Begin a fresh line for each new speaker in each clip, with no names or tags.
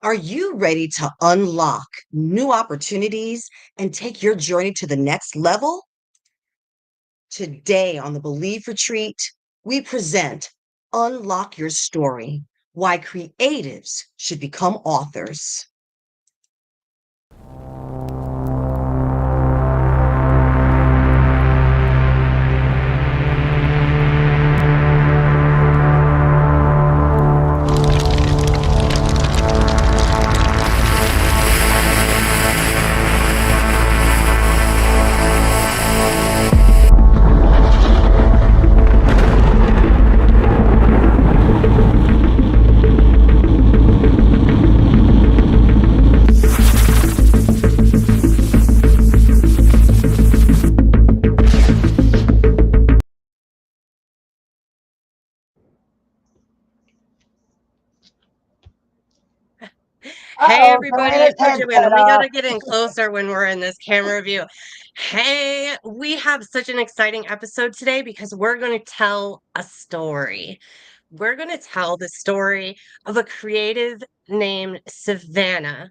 Are you ready to unlock new opportunities and take your journey to the next level? Today on the Believe Retreat, we present Unlock Your Story: Why Creatives Should Become Authors. Hey
Uh-oh,
everybody.
Diana's
Oh,
head
Joanna,
cut
we
off.
gotta get in closer when we're in this camera view. Hey, we have such an exciting episode today because we're going to tell a story. We're going to tell the story of a creative named Savannah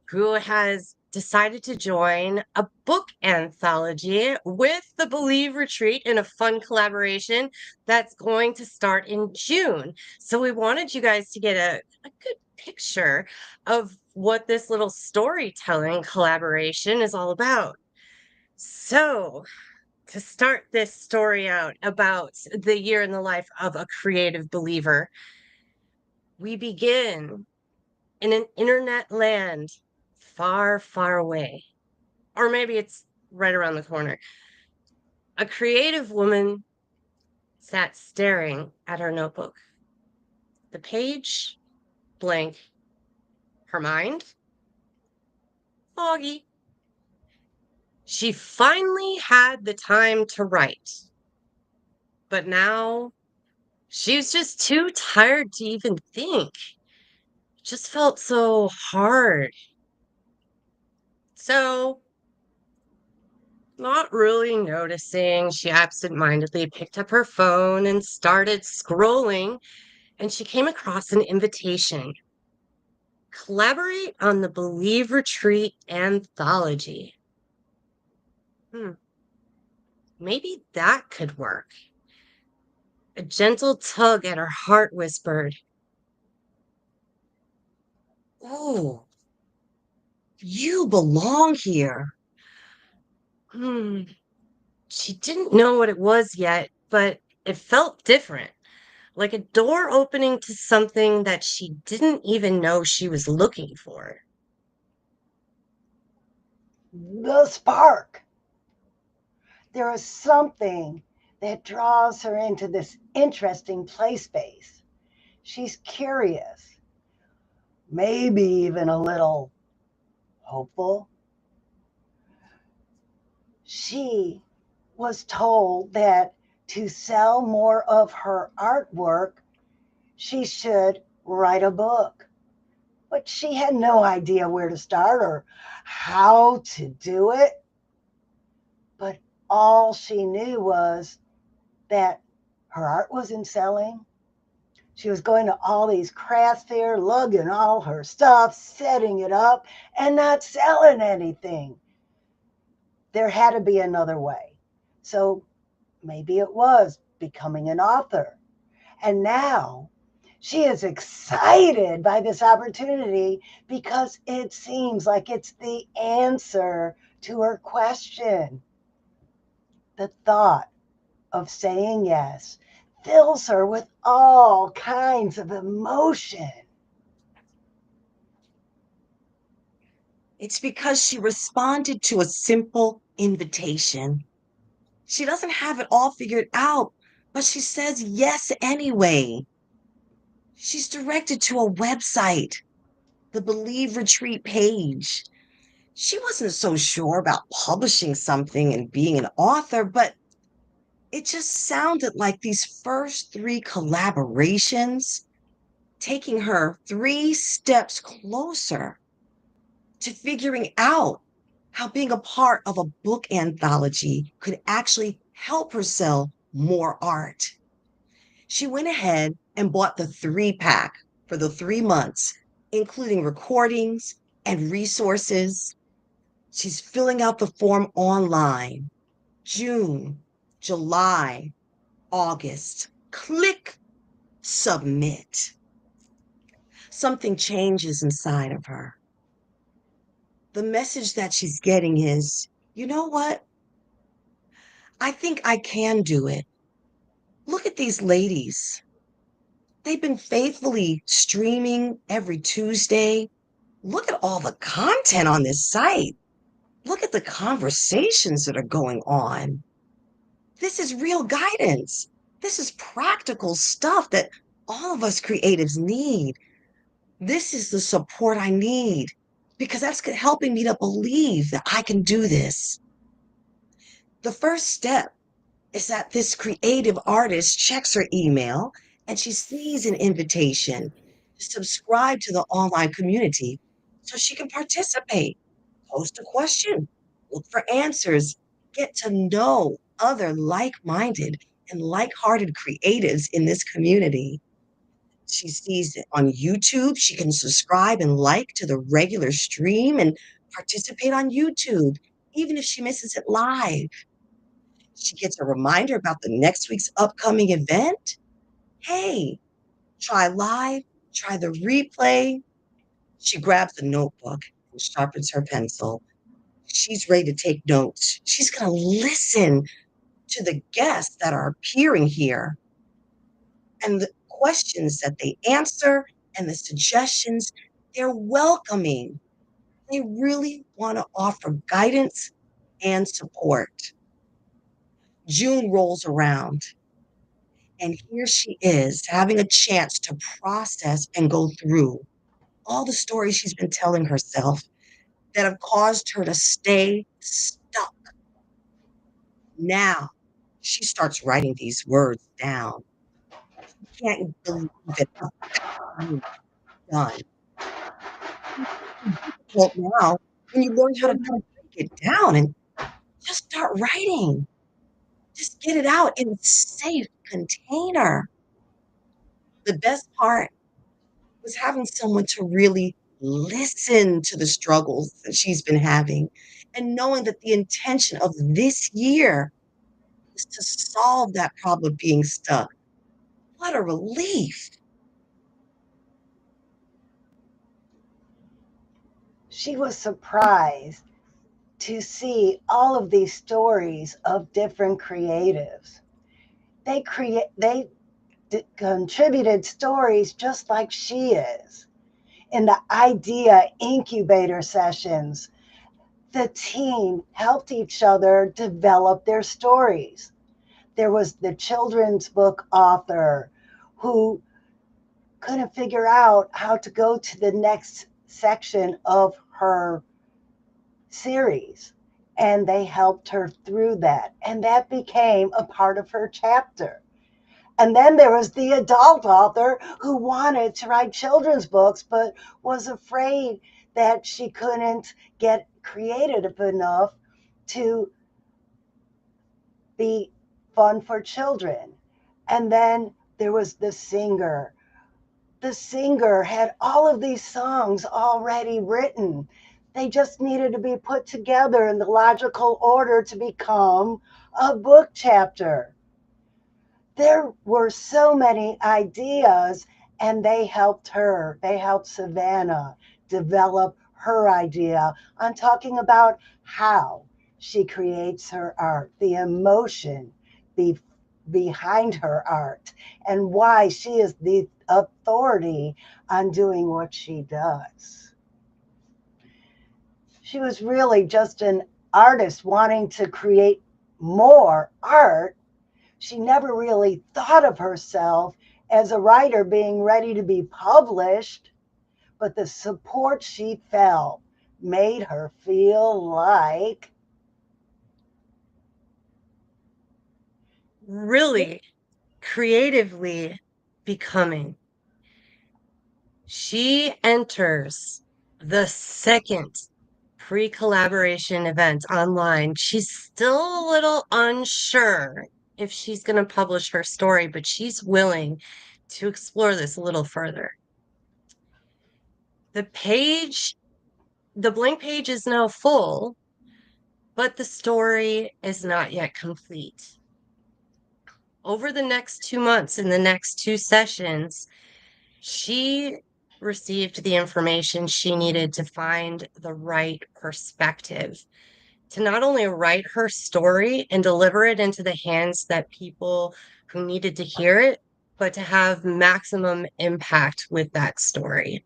who has decided to join a book anthology with the Believe Retreat in a fun collaboration that's going to start in June. So we wanted you guys to get a good picture of what this little storytelling collaboration is all about. So, to start this story out about the year in the life of a creative believer, we begin in an internet land far, far away. Or maybe it's right around the corner. A creative woman sat staring at her notebook. The page blank, her mind foggy. She finally had the time to write, but now she was just too tired to even think. It just felt so hard. So, not really noticing, she absentmindedly picked up her phone and started scrolling, and she came across an invitation. Collaborate on the Believe Retreat Anthology. Hmm, maybe that could work. A gentle tug at her heart whispered, "Oh, you belong here." Hmm. She didn't know what it was yet, but it felt different, like a door opening to something that she didn't even know she was looking for.
The spark. There is something that draws her into this interesting play space. She's curious, maybe even a little hopeful. She was told that to sell more of her artwork, she should write a book. But she had no idea where to start or how to do it. But all she knew was that her art wasn't selling. She was going to all these craft fairs, lugging all her stuff, setting it up, and not selling anything. There had to be another way. So maybe it was becoming an author. And now she is excited by this opportunity because it seems like it's the answer to her question. The thought of saying yes fills her with all kinds of emotion.
It's because she responded to a simple invitation. She doesn't have it all figured out, but she says yes anyway. She's directed to a website, the Believe Retreat page. She wasn't so sure about publishing something and being an author, but it just sounded like these first three collaborations taking her three steps closer to figuring out how being a part of a book anthology could actually help her sell more art. She went ahead and bought the 3 pack for the 3 months
including recordings and resources. She's filling out the form online. June, July, August. Click submit. Something changes inside of her. The message that she's getting is, you know what? I think I can do it. Look at these ladies. They've been faithfully streaming every Tuesday. Look at all the content on this site. Look at the conversations that are going on. This is real guidance. This is practical stuff that all of us creatives need. This is the support I need because that's helping me to believe that I can do this. The first step is that this creative artist checks her email and she sees an invitation to subscribe to the online community so she can participate, post a question, look for answers, get to know other like minded and like hearted creatives in this community. She sees it on YouTube. She can subscribe and like to the regular stream and participate on YouTube, even if she misses it live. She gets a reminder about the next week's upcoming event. Hey, try live, try the replay. She grabs the notebook and sharpens her pencil. She's ready to take notes. She's going to listen to the guests that are appearing here and the questions that they answer and the suggestions. They're welcoming. They really want to offer guidance and support. June rolls around. And here she is having a chance to process and go through all the stories she's been telling herself that have caused her to stay stuck. Now she starts writing these words down. She can't believe it. It's finally done. It's difficult now when you learn how to break it down and just start writing. Just get it out in a safe container. The best part was having someone to really listen to the struggles that she's been having and knowing that the intention of this year is to solve that problem of being stuck. What a relief.
She was surprised to see all of these stories of different creatives. They contributed stories just like she is. In the idea incubator sessions, the team helped each other develop their stories. There was the children's book author who couldn't figure out how to go to the next section of her series. And they helped her through that. And that became a part of her chapter. And then there was the adult author who wanted to write children's books, but was afraid that she couldn't get creative enough to be fun for children. And then there was the singer. The singer had all of these songs already written. They just needed to be put together in the logical order to become a book chapter. There were so many ideas, and they helped Savannah develop her idea on talking about how she creates her art, the emotion be, behind her art, and why she is the authority on doing what she does. She was really just an artist wanting to create more art. She never really thought of herself as a writer being ready to be published, but the support she felt made her feel like
Really creatively becoming. She enters the second pre-collaboration event online. She's still a little unsure if she's going to publish her story, but she's willing to explore this a little further. The page, the blank page is now full, but the story is not yet complete. Over the next 2 months, in the next two sessions, she received the information she needed to find the right perspective, to not only write her story and deliver it into the hands that people who needed to hear it, but to have maximum impact with that story.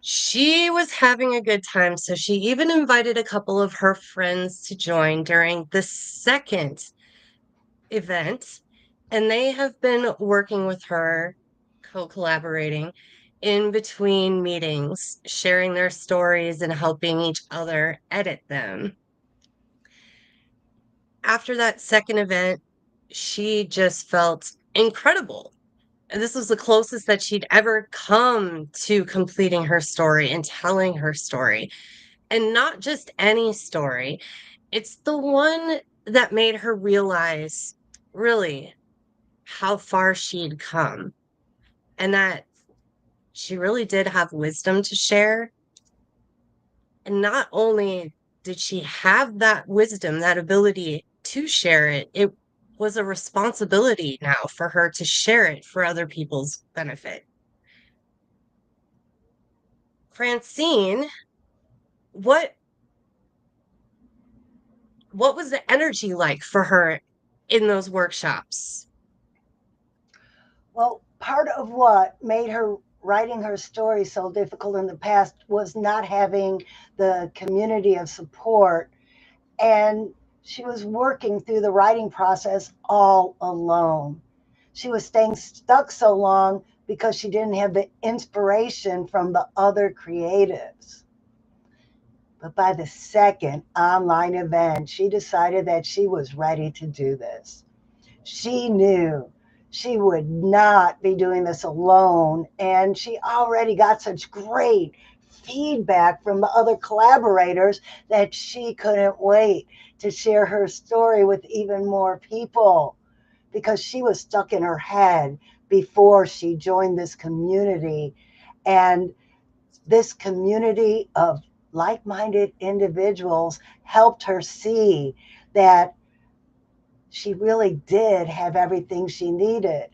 She was having a good time, so she even invited a couple of her friends to join during the second event, and they have been working with her, co-collaborating in between meetings, sharing their stories and helping each other edit them. After that second event, she just felt incredible. And this was the closest that she'd ever come to completing her story and telling her story. And not just any story, it's the one that made her realize really how far she'd come and that she really did have wisdom to share. And not only did she have that wisdom, that ability to share it, it was a responsibility now for her to share it for other people's benefit. Francine, what what was the energy like for her in those workshops?
Well, part of what made her writing her story so difficult in the past was not having the community of support. And she was working through the writing process all alone. She was staying stuck so long because she didn't have the inspiration from the other creatives. But by the second online event, she decided that she was ready to do this. She knew she would not be doing this alone. And she already got such great feedback from the other collaborators that she couldn't wait to share her story with even more people because she was stuck in her head before she joined this community. And this community of like minded individuals helped her see that she really did have everything she needed.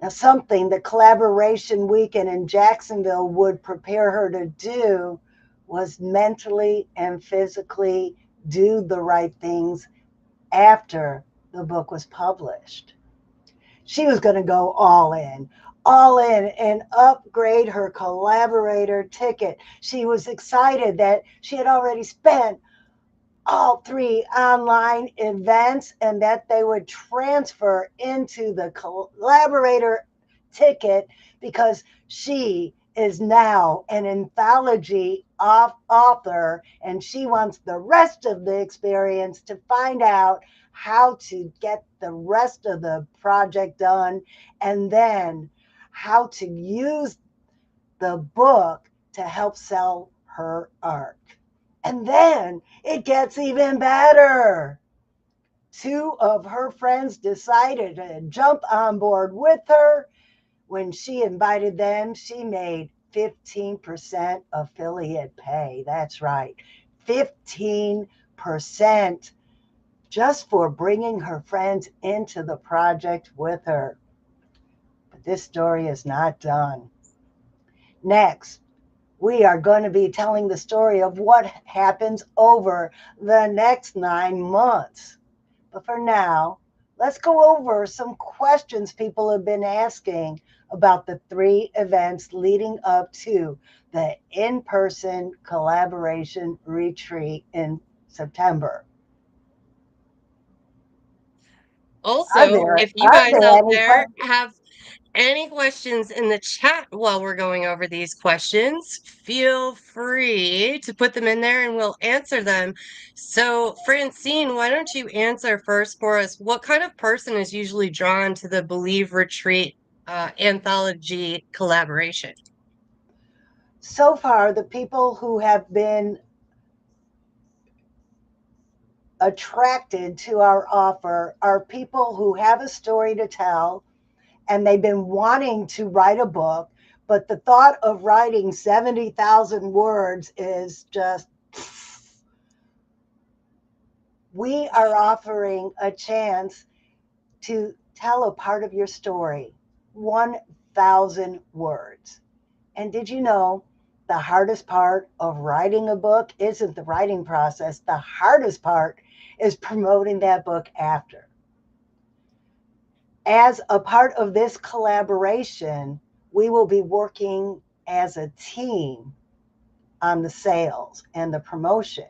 Now, something the collaboration weekend in Jacksonville would prepare her to do was mentally and physically do the right things after the book was published. She was going to go all in and upgrade her collaborator ticket. She was excited that she had already spent all three online events and that they would transfer into the collaborator ticket because she is now an anthology author and she wants the rest of the experience to find out how to get the rest of the project done and then how to use the book to help sell her art. And then it gets even better. Two of her friends decided to jump on board with her. When she invited them, she made 15% affiliate pay. That's right, 15% just for bringing her friends into the project with her. But this story is not done. Next, we are going to be telling the story of what happens over the next 9 months. But for now, let's go over some questions people have been asking about the three events leading up to the in person collaboration retreat in September.
Also, if you
Are
guys
there
out
any
there
questions?
have any questions in the chat while we're going over these questions, feel free to put them in there and we'll answer them. So, Francine, why don't you answer first for us? What kind of person is usually drawn to the Believe Retreat anthology collaboration?
So far, the people who have been attracted to our offer are people who have a story to tell and they've been wanting to write a book, but the thought of writing 70,000 words is just. We are offering a chance to tell a part of your story, 1,000 words. And did you know the hardest part of writing a book isn't the writing process? The hardest part is promoting that book after. As a part of this collaboration, we will be working as a team on the sales and the promotion.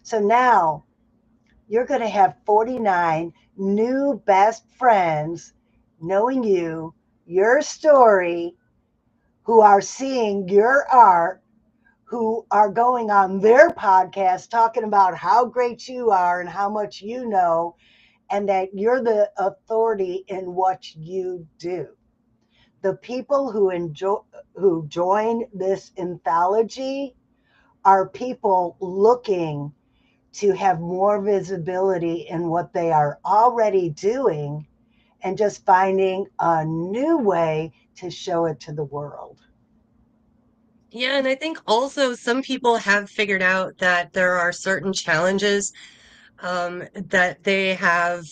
So now you're going to have 49 new best friends knowing you, your story, who are seeing your art, who are going on their podcast talking about how great you are and how much you know, and that you're the authority in what you do. The people who join this anthology are people looking to have more visibility in what they are already doing and just finding a new way to show it to the world.
Yeah, and I think also some people have figured out that there are certain challenges that they have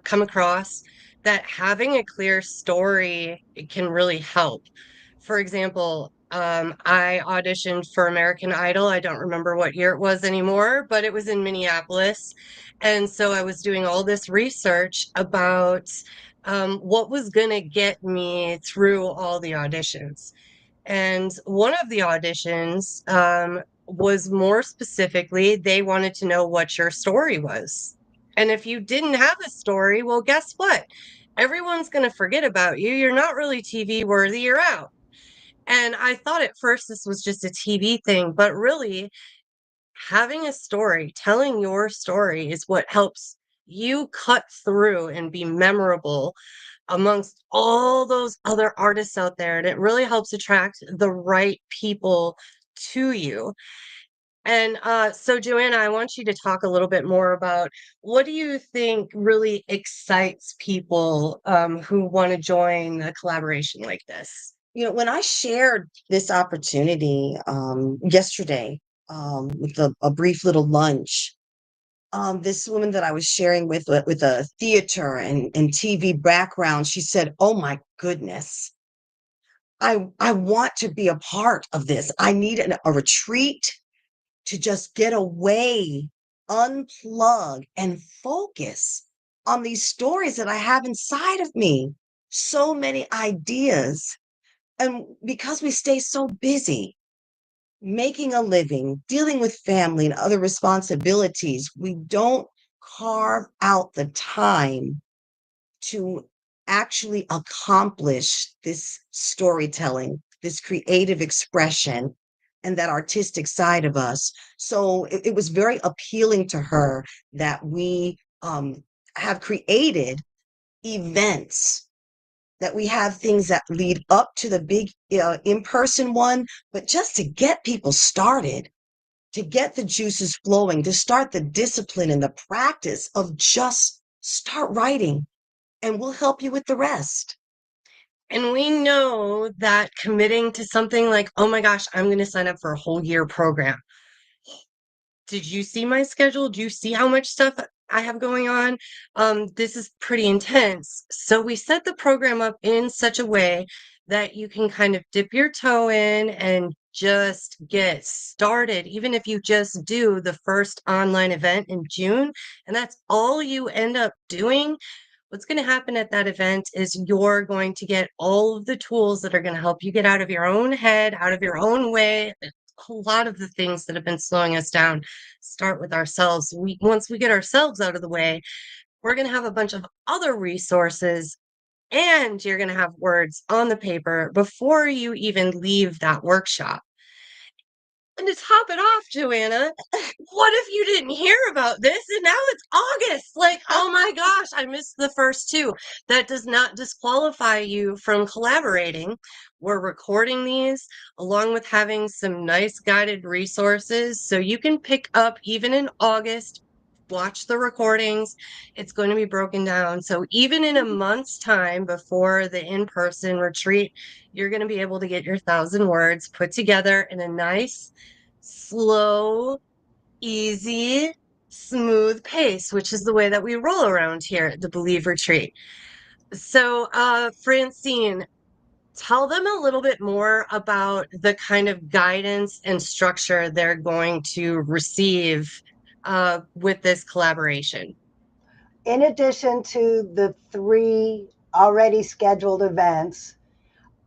come across that having a clear story can really help. For example, I auditioned for American Idol. I don't remember what year it was anymore, but it was in Minneapolis. And so I was doing all this research about what was going to get me through all the auditions. And one of the auditions was more specifically, they wanted to know what your story was. And if you didn't have a story, well, guess what? Everyone's going to forget about you. You're not really TV worthy. You're out. And I thought at first this was just a TV thing, but really having a story, telling your story is what helps you cut through and be memorable amongst all those other artists out there. And it really helps attract the right people to you. And so, Joanna, I want you to talk a little bit more about what do you think really excites people who want to join a collaboration like this?
When I shared this opportunity yesterday with a brief little lunch, this woman that I was sharing with a theater and TV background, she said, "Oh my goodness, I want to be a part of this. I need a retreat to just get away, unplug, and focus on these stories that I have inside of me. So many ideas. And because we stay so busy making a living, dealing with family and other responsibilities, we don't carve out the time to actually accomplish this storytelling, this creative expression, and that artistic side of us. So it was very appealing to her that we have created events, that we have things that lead up to the big in-person one, but just to get people started, to get the juices flowing, to start the discipline and the practice of just start writing, and we'll help you with the rest.
And we know that committing to something like, oh my gosh, I'm going to sign up for a whole year program. Did you see my schedule? Do you see how much stuff I have going on? This is pretty intense. So we set the program up in such a way that you can kind of dip your toe in and just get started, even if you just do the first online event in June, and that's all you end up doing. What's going to happen at that event is you're going to get all of the tools that are going to help you get out of your own head, out of your own way. A lot of the things that have been slowing us down start with ourselves. Once we get ourselves out of the way, we're going to have a bunch of other resources and you're going to have words on the paper before you even leave that workshop. And to top it off, Joanna, what if you didn't hear about this and now it's August? Like, oh my gosh, I missed the first two. That does not disqualify you from collaborating. We're recording these along with having some nice guided resources so you can pick up even in August watch the recordings. It's going to be broken down. So even in a month's time before the in-person retreat, you're going to be able to get your 1,000 words put together in a nice, slow, easy, smooth pace, which is the way that we roll around here at the Believe Retreat. So, Francine, tell them a little bit more about the kind of guidance and structure they're going to receive with this collaboration.
In addition to the three already scheduled events,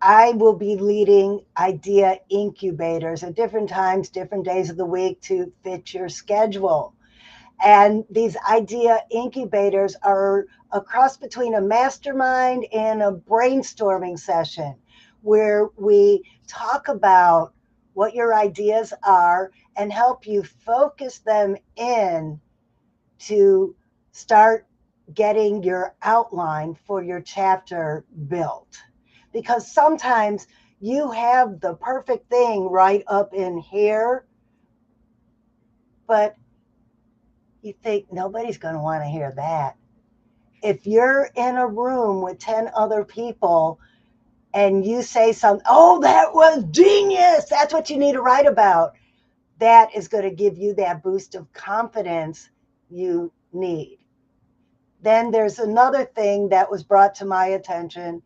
I will be leading idea incubators at different times, different days of the week to fit your schedule. And these idea incubators are a cross between a mastermind and a brainstorming session where we talk about what your ideas are and help you focus them in to start getting your outline for your chapter built. Because sometimes you have the perfect thing right up in here, but you think nobody's going to want to hear that. If you're in a room with 10 other people and you say something, oh, that was genius, that's what you need to write about, that is going to give you that boost of confidence you need. Then there's another thing that was brought to my attention.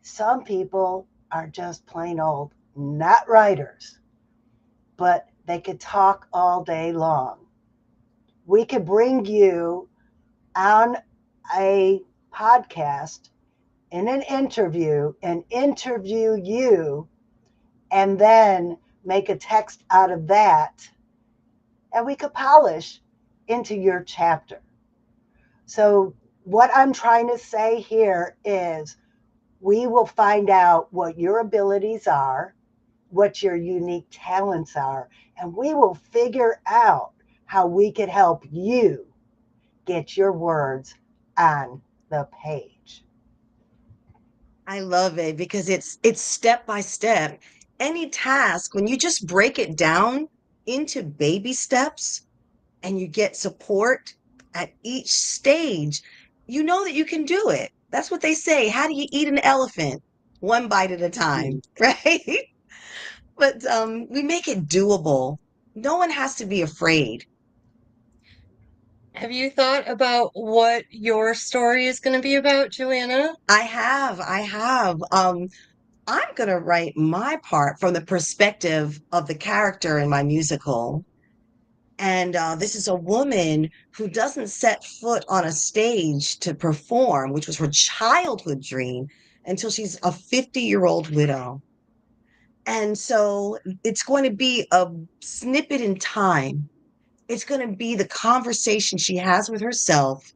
Some people are just plain old not writers, but they could talk all day long. We could bring you on a podcast in an interview and interview you and then make a text out of that and we could polish into your chapter. So, what I'm trying to say here is we will find out what your abilities are, what your unique talents are, and we will figure out how we could help you get your words on the page.
I love it because it's step by step. Any task, when you just break it down into baby steps and you get support at each stage, you know that you can do it. That's what they say. How do you eat an elephant? One bite at a time, right? But we make it doable. No one has to be afraid.
Have you thought about what your story is going to be about, Joanna?
I have. I'm going to write my part from the perspective of the character in my musical. And this is a woman who doesn't set foot on a stage to perform, which was her childhood dream, until she's a 50-year-old widow. And so it's going to be a snippet in time. It's going to be the conversation she has with herself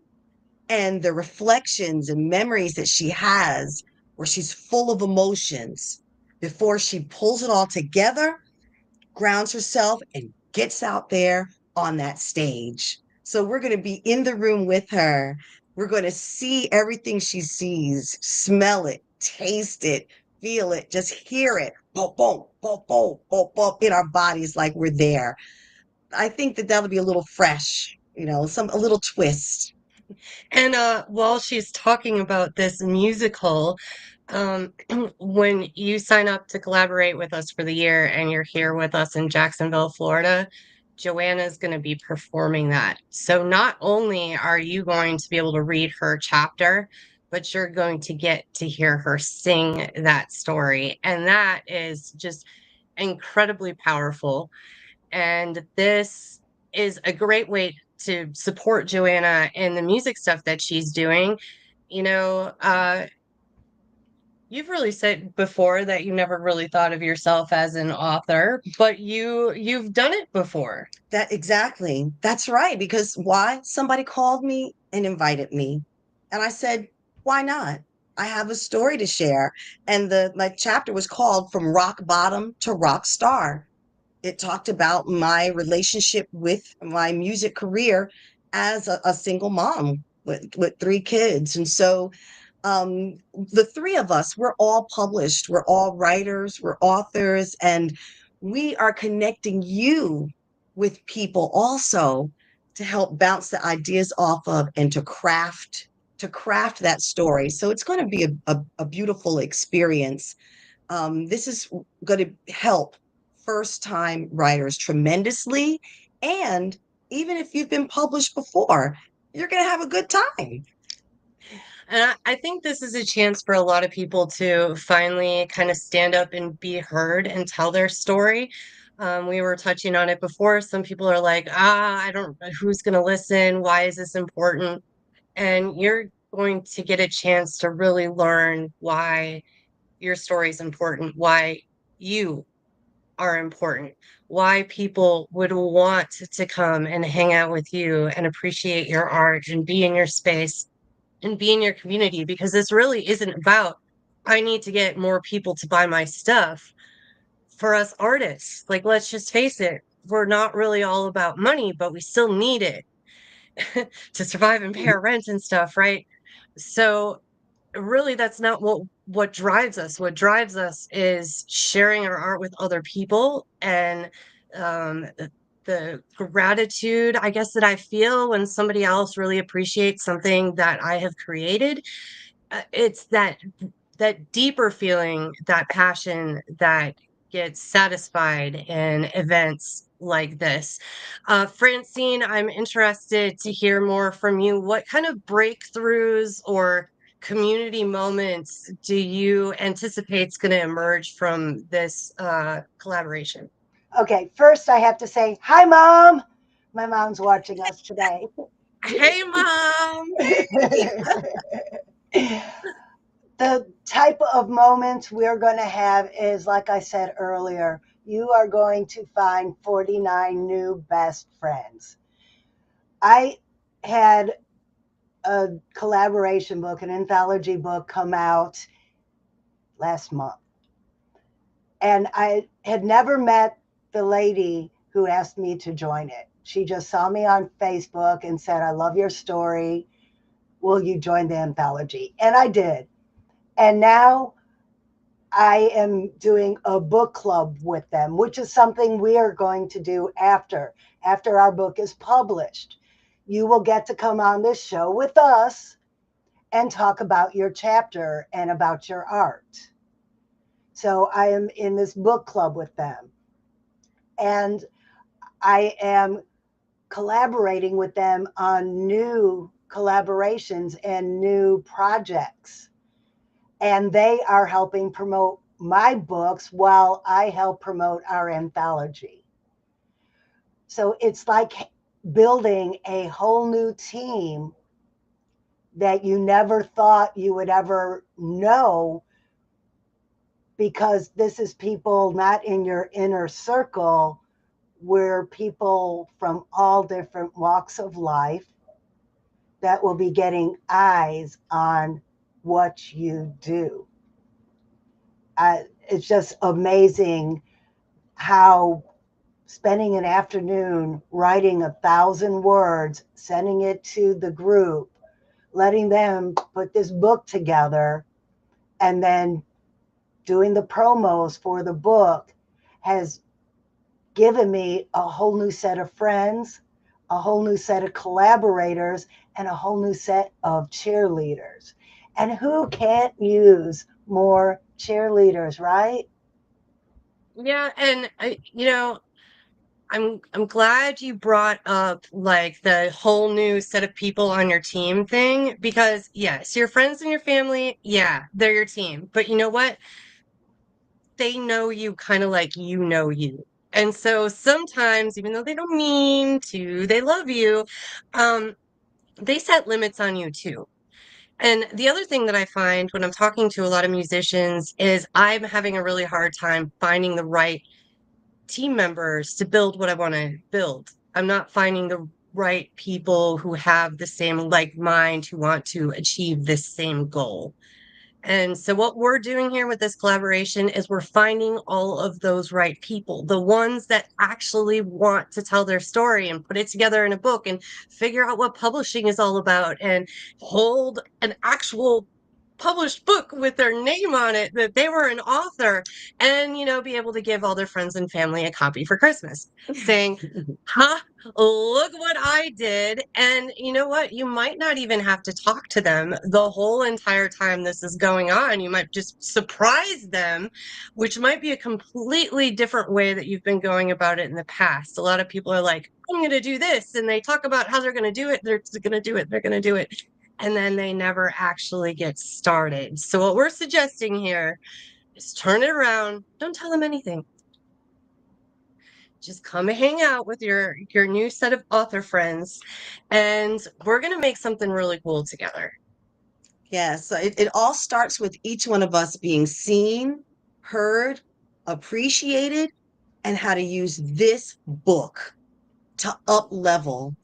and the reflections and memories that she has where she's full of emotions before she pulls it all together, grounds herself, and gets out there on that stage. So we're going to be in the room with her. We're going to see everything she sees, smell it, taste it, feel it, just hear it. Boom, boom, boom, boom, boom, boom, in our bodies like we're there. I think that that'll be a little fresh, some a little twist.
And while she's talking about this musical, when you sign up to collaborate with us for the year and you're here with us in Jacksonville, Florida, Joanna is going to be performing that. So not only are you going to be able to read her chapter, but you're going to get to hear her sing that story. And that is just incredibly powerful. And this is a great way to support Joanna in the music stuff that she's doing. You know, you've really said before that you never really thought of yourself as an author, but you've done it before.
That exactly. That's right. Because why? Somebody called me and invited me. And I said, why not? I have a story to share. And my chapter was called From Rock Bottom to Rock Star. It talked about my relationship with my music career as a single mom with three kids. And so the three of us, we're all published, we're all writers, we're authors, and we are connecting you with people also to help bounce the ideas off of and to craft that story. So it's going to be a beautiful experience. This is going to help first time writers tremendously. And even if you've been published before, you're going to have a good time.
And I think this is a chance for a lot of people to finally kind of stand up and be heard and tell their story. We were touching on it before. Some people are like, I don't, who's going to listen? Why is this important? And you're going to get a chance to really learn why your story is important, why you are important, why people would want to come and hang out with you and appreciate your art and be in your space and be in your community, because this really isn't about, I need to get more people to buy my stuff. For us artists, like, let's just face it, we're not really all about money, but we still need it to survive and pay our rent and stuff, right? So really that's not what drives us. What drives us is sharing our art with other people, and the gratitude, I guess, that I feel when somebody else really appreciates something that I have created. It's that deeper feeling, that passion that gets satisfied in events like this. Francine, I'm interested to hear more from you. What kind of breakthroughs or community moments do you anticipate is going to emerge from this collaboration?
Okay, first I have to say, hi, Mom. My mom's watching us today.
Hey, Mom!
The type of moments we're going to have is, like I said earlier, you are going to find 49 new best friends. I had a collaboration book, an anthology book, come out last month. And I had never met the lady who asked me to join it. She just saw me on Facebook and said, I love your story. Will you join the anthology? And I did. And now I am doing a book club with them, which is something we are going to do after our book is published. You will get to come on this show with us and talk about your chapter and about your art. So I am in this book club with them. And I am collaborating with them on new collaborations and new projects. And they are helping promote my books while I help promote our anthology. So it's like building a whole new team that you never thought you would ever know, because this is people not in your inner circle. We're people from all different walks of life that will be getting eyes on what you do. It's just amazing how spending an afternoon writing 1,000 words, sending it to the group, letting them put this book together, and then doing the promos for the book has given me a whole new set of friends, a whole new set of collaborators, and a whole new set of cheerleaders. And who can't use more cheerleaders, right?
Yeah, and I'm glad you brought up like the whole new set of people on your team thing, because yes, your friends and your family, yeah, they're your team. But you know what? They know you kind of like you know you. And so sometimes, even though they don't mean to, they love you, um, they set limits on you too. And the other thing that I find when I'm talking to a lot of musicians is I'm having a really hard time finding the right team members to build what I want to build. I'm not finding the right people who have the same like mind, who want to achieve this same goal. And so what we're doing here with this collaboration is we're finding all of those right people, the ones that actually want to tell their story and put it together in a book and figure out what publishing is all about and hold an actual published book with their name on it, that they were an author, and, be able to give all their friends and family a copy for Christmas, saying, huh, look what I did. And you know what? You might not even have to talk to them the whole entire time this is going on. You might just surprise them, which might be a completely different way that you've been going about it in the past. A lot of people are like, I'm going to do this. And they talk about how they're going to do it. They're going to do it. They're going to do it. And then they never actually get started. So, what we're suggesting here is turn it around. Don't tell them anything. Just come and hang out with your new set of author friends, and we're going to make something really cool together.
Yeah, so it all starts with each one of us being seen, heard, appreciated, and how to use this book to up level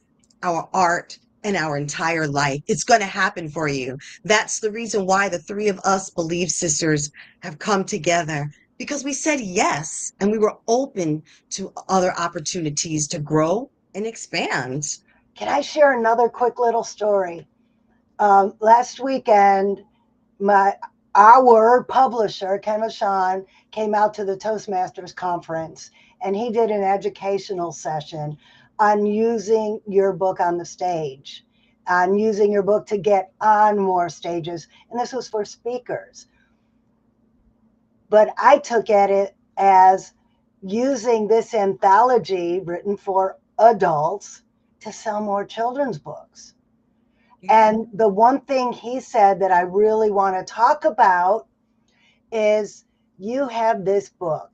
our art and our entire life. It's going to happen for you. That's the reason why the three of us Believe Sisters have come together, because we said yes and we were open to other opportunities to grow and expand.
Can I share another quick little story? Last weekend, my our publisher, Ken Mashan, came out to the Toastmasters conference and he did an educational session on using your book on the stage, on using your book to get on more stages. And this was for speakers. But I took at it as using this anthology written for adults to sell more children's books.
Yeah.
And the one thing he said that I really want to talk about is you have this book,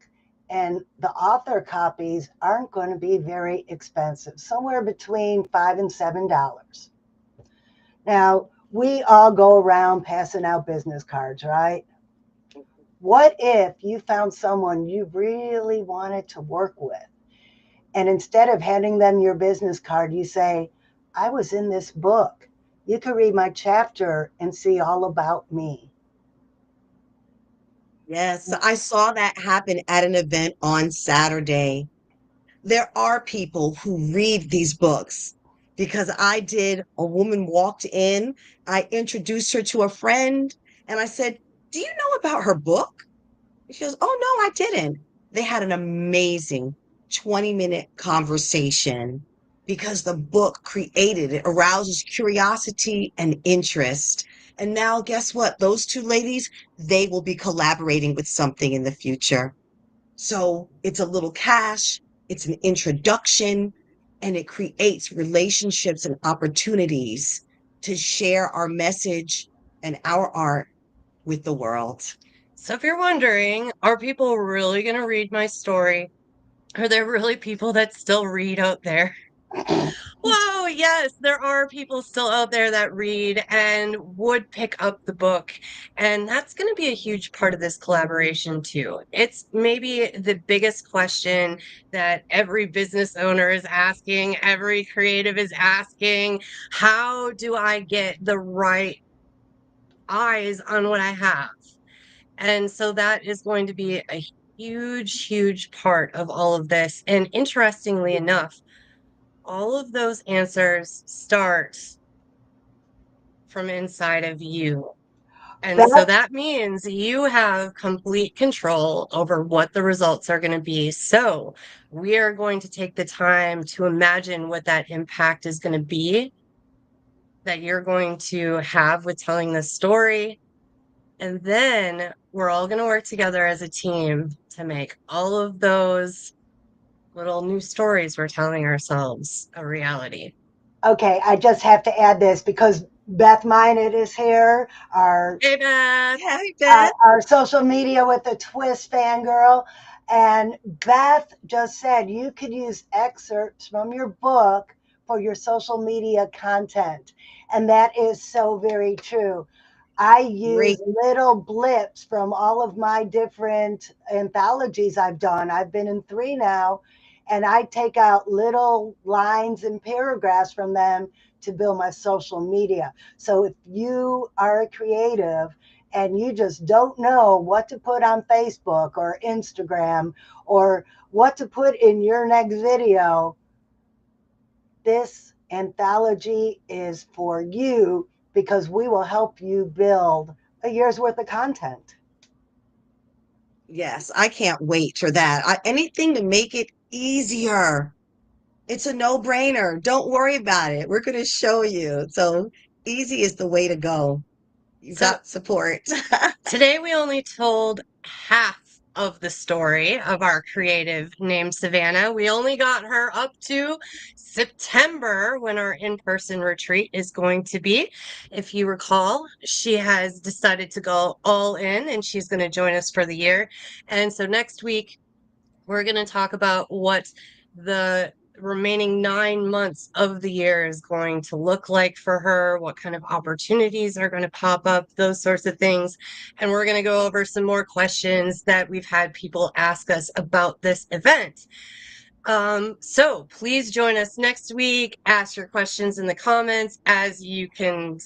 and the author copies aren't going to be very expensive, somewhere between $5 and $7. Now, we all go around passing out business cards, right? What if you found someone you really wanted to work with? And instead of handing them your business card, you say, I was in this book. You could read my chapter and see all about me.
Yes, I saw that happen at an event on Saturday. There are people who read these books because a woman walked in, I introduced her to a friend, and I said, do you know about her book? And she goes, oh, no, I didn't. They had an amazing 20-minute conversation because the book created, it arouses curiosity and interest. And now, guess what? Those two ladies, they will be collaborating with something in the future. So it's a little cash, it's an introduction, and it creates relationships and opportunities to share our message and our art with the world.
So, if you're wondering, are people really going to read my story? Are there really people that still read out there? Whoa, yes, there are people still out there that read and would pick up the book. And that's going to be a huge part of this collaboration, too. It's maybe the biggest question that every business owner is asking, every creative is asking. How do I get the right eyes on what I have? And so that is going to be a huge, huge part of all of this. And interestingly enough, all of those answers start from inside of you. And so
Beth,
that means you have complete control over what the results are going to be. So we are going to take the time to imagine what that impact is going to be that you're going to have with telling this story. And then we're all going to work together as a team to make all of those little new stories we're telling ourselves a reality.
okay, I just have to add this because Beth Minot is here, our
Hey, Beth.
Yeah, hey, Beth.
our social media with a twist fangirl. And Beth just said you could use excerpts from your book for your social media content. And that is so very true. I use
Great.
little blips from all of my different anthologies I've done. I've been in three now, and I take out little lines and paragraphs from them to build my social media. So if you are a creative and you just don't know what to put on Facebook or Instagram or what to put in your next video, this anthology is for you because we will help you build a year's worth of content.
Yes, I can't wait for that. Anything to make it easier. It's a no-brainer. Don't worry about it. We're going to show you. So easy is the way to go. You
So
got support.
today we only told half of the story of our creative named Savannah. We only got her up to September when our in-person retreat is going to be. If you recall, she has decided to go all in and she's going to join us for the year. And so next week we're going to talk about what the remaining 9 months of the year is going to look like for her, what kind of opportunities are going to pop up, those sorts of things. And we're going to go over some more questions that we've had people ask us about this event. So please join us next week. Ask your questions in the comments. As you can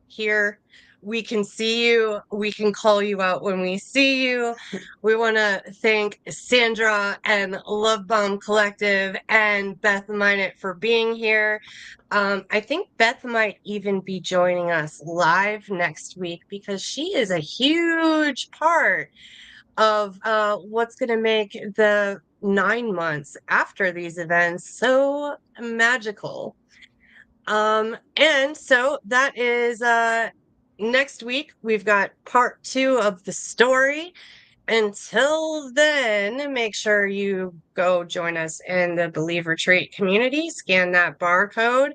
hear, we can see you. We can call you out when we see you. We want to thank Sandra and Love Bomb Collective and Beth Minot for being here. I think Beth might even be joining us live next week because she is a huge part of what's going to make the 9 months after these events so magical. And so that is next week. We've got part 2 of the story. Until then, make sure you go join us in the Believe Retreat community. Scan that barcode.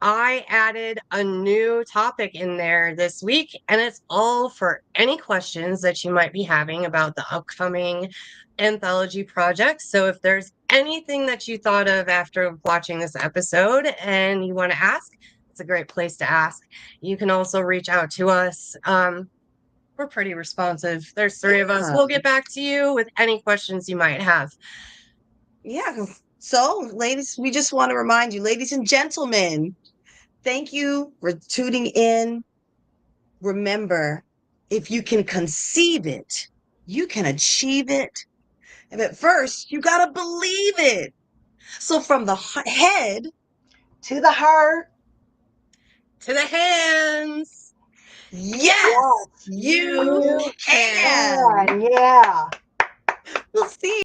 I added a new topic in there this week, and it's all for any questions that you might be having about the upcoming anthology project. So if there's anything that you thought of after watching this episode and you want to ask, it's a great place to ask. You can also reach out to us. We're pretty responsive. There's 3 of us.
Yeah.
We'll get back to you with any questions you might have.
Yeah. So, ladies, we just want to remind you, ladies and gentlemen, thank you for tuning in. Remember, if you can conceive it, you can achieve it. And at first, you got to believe it. So, from the head
To the heart,
To the hands.
yes,
yes,
you
You
you
can.
can.
can. Yeah.
We'll see